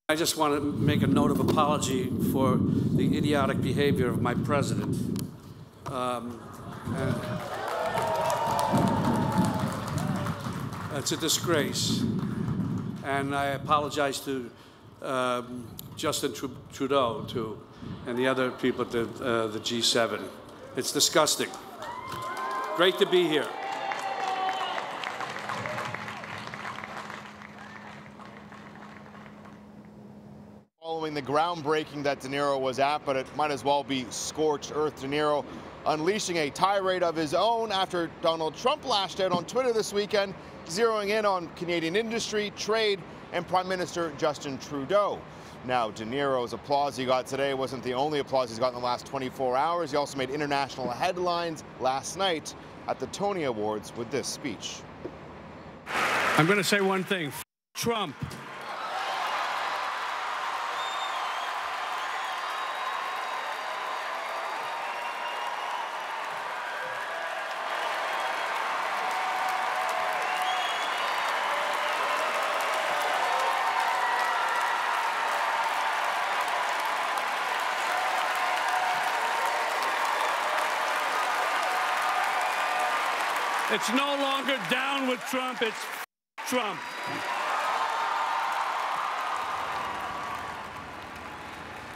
I just want to make a note of apology for the idiotic behavior of my president. It's a disgrace. And I apologize to Justin Trudeau, too, and the other people at the G7. It's disgusting. Great to be here. Following the groundbreaking that De Niro was at, but it might as well be scorched earth. De Niro unleashing a tirade of his own after Donald Trump lashed out on Twitter this weekend, zeroing in on Canadian industry, trade, and Prime Minister Justin Trudeau. Now, De Niro's applause he got today wasn't the only applause he's got in the last 24 hours. He also made international headlines last night at the Tony Awards with this speech. I'm going to say one thing. Trump. It's no longer down with Trump, it's Trump.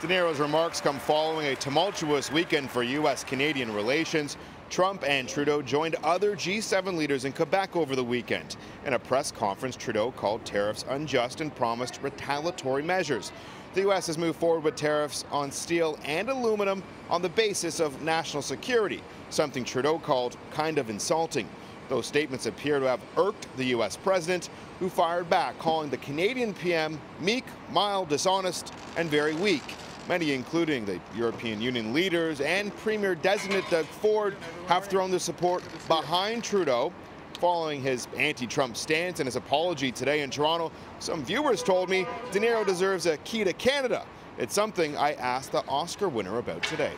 De Niro's remarks come following a tumultuous weekend for U.S.-Canadian relations. Trump and Trudeau joined other G7 leaders in Quebec over the weekend. In a press conference, Trudeau called tariffs unjust and promised retaliatory measures. The U.S. has moved forward with tariffs on steel and aluminum on the basis of national security, something Trudeau called kind of insulting. Those statements appear to have irked the U.S. president, who fired back, calling the Canadian PM meek, mild, dishonest, and very weak. Many, including the European Union leaders and Premier-designate Doug Ford, have thrown their support behind Trudeau. Following his anti-Trump stance and his apology today in Toronto, some viewers told me De Niro deserves a key to Canada. It's something I asked the Oscar winner about today.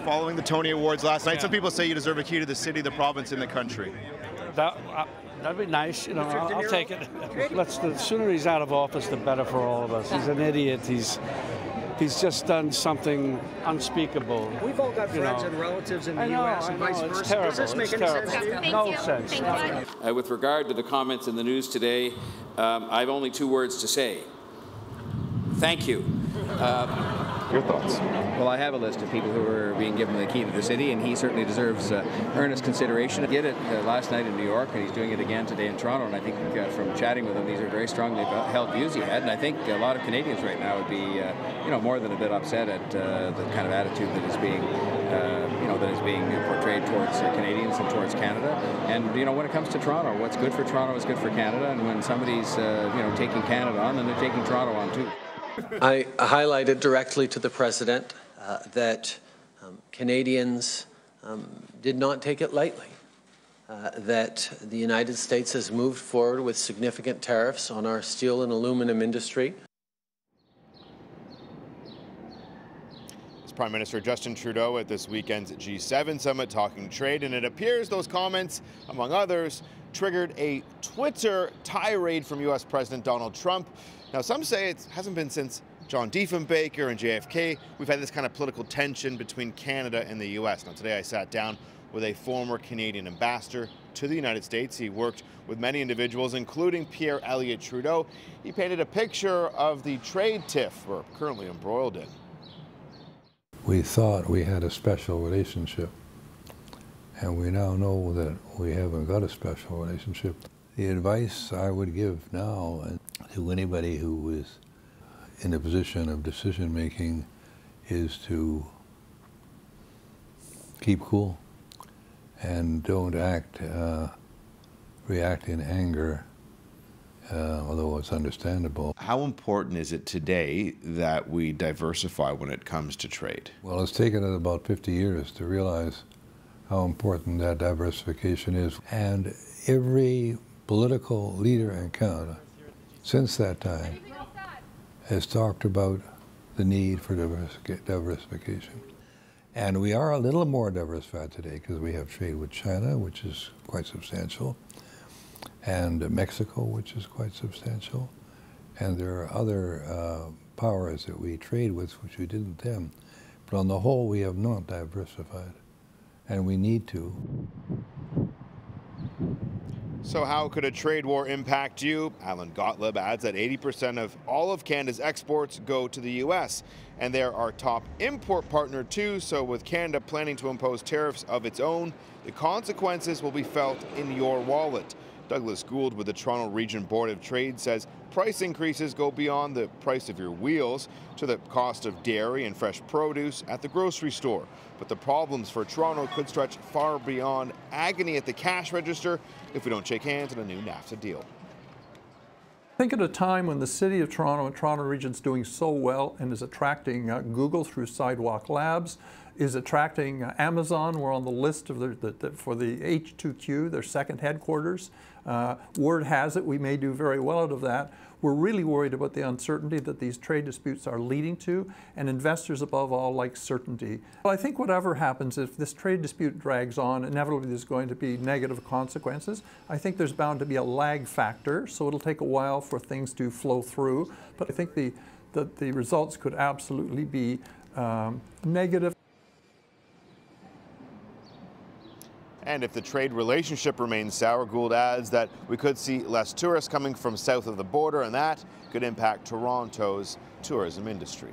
Following the Tony Awards last night, some people say you deserve a key to the city, the province, and the country. That'd be nice. You know, I'll take it. The sooner he's out of office, the better for all of us. He's an idiot. He's just done something unspeakable. We've all got friends and relatives in the U.S. and vice versa. It's terrible. Does this make any sense to you? No sense. With regard to the comments in the news today, I have only two words to say. Thank you. Your thoughts? Well, I have a list of people who are being given the key to the city, and he certainly deserves earnest consideration. He did it last night in New York, and he's doing it again today in Toronto, and I think from chatting with him, these are very strongly held views he had, and I think a lot of Canadians right now would be, more than a bit upset at the kind of attitude that is being, portrayed towards Canadians and towards Canada. And, when it comes to Toronto, what's good for Toronto is good for Canada, and when somebody's, taking Canada on, then they're taking Toronto on too. I highlighted directly to the President that Canadians did not take it lightly, that the United States has moved forward with significant tariffs on our steel and aluminum industry. It's Prime Minister Justin Trudeau at this weekend's G7 summit talking trade, and it appears those comments, among others, triggered a Twitter tirade from U.S. President Donald Trump. Now, some say it hasn't been since John Diefenbaker and JFK. We've had this kind of political tension between Canada and the U.S. Now, today I sat down with a former Canadian ambassador to the United States. He worked with many individuals, including Pierre Elliott Trudeau. He painted a picture of the trade tiff we're currently embroiled in. We thought we had a special relationship, and we now know that we haven't got a special relationship. The advice I would give now to anybody who is in a position of decision-making is to keep cool and don't react in anger, although it's understandable. How important is it today that we diversify when it comes to trade? Well, it's taken us about 50 years to realize how important that diversification is. And every political leader in Canada since that time has talked about the need for diversification. And we are a little more diversified today because we have trade with China, which is quite substantial, and Mexico, which is quite substantial, And there are other powers that we trade with which we didn't then. But on the whole, we have not diversified, and we need to. So how could a trade war impact you? Alan Gottlieb adds that 80% of all of Canada's exports go to the U.S., and they're our top import partner too, so with Canada planning to impose tariffs of its own, the consequences will be felt in your wallet. Douglas Gould with the Toronto Region Board of Trade says price increases go beyond the price of your wheels to the cost of dairy and fresh produce at the grocery store. But the problems for Toronto could stretch far beyond agony at the cash register if we don't shake hands on a new NAFTA deal. I think at a time when the City of Toronto and Toronto Region is doing so well and is attracting Google through Sidewalk Labs, is attracting Amazon. We're on the list of for the H2Q, their second headquarters. Word has it we may do very well out of that. We're really worried about the uncertainty that these trade disputes are leading to, and investors above all like certainty. Well, I think whatever happens, if this trade dispute drags on, inevitably there's going to be negative consequences. I think there's bound to be a lag factor, so it'll take a while for things to flow through. But I think the results could absolutely be negative. And if the trade relationship remains sour, Gould adds that we could see less tourists coming from south of the border, and that could impact Toronto's tourism industry.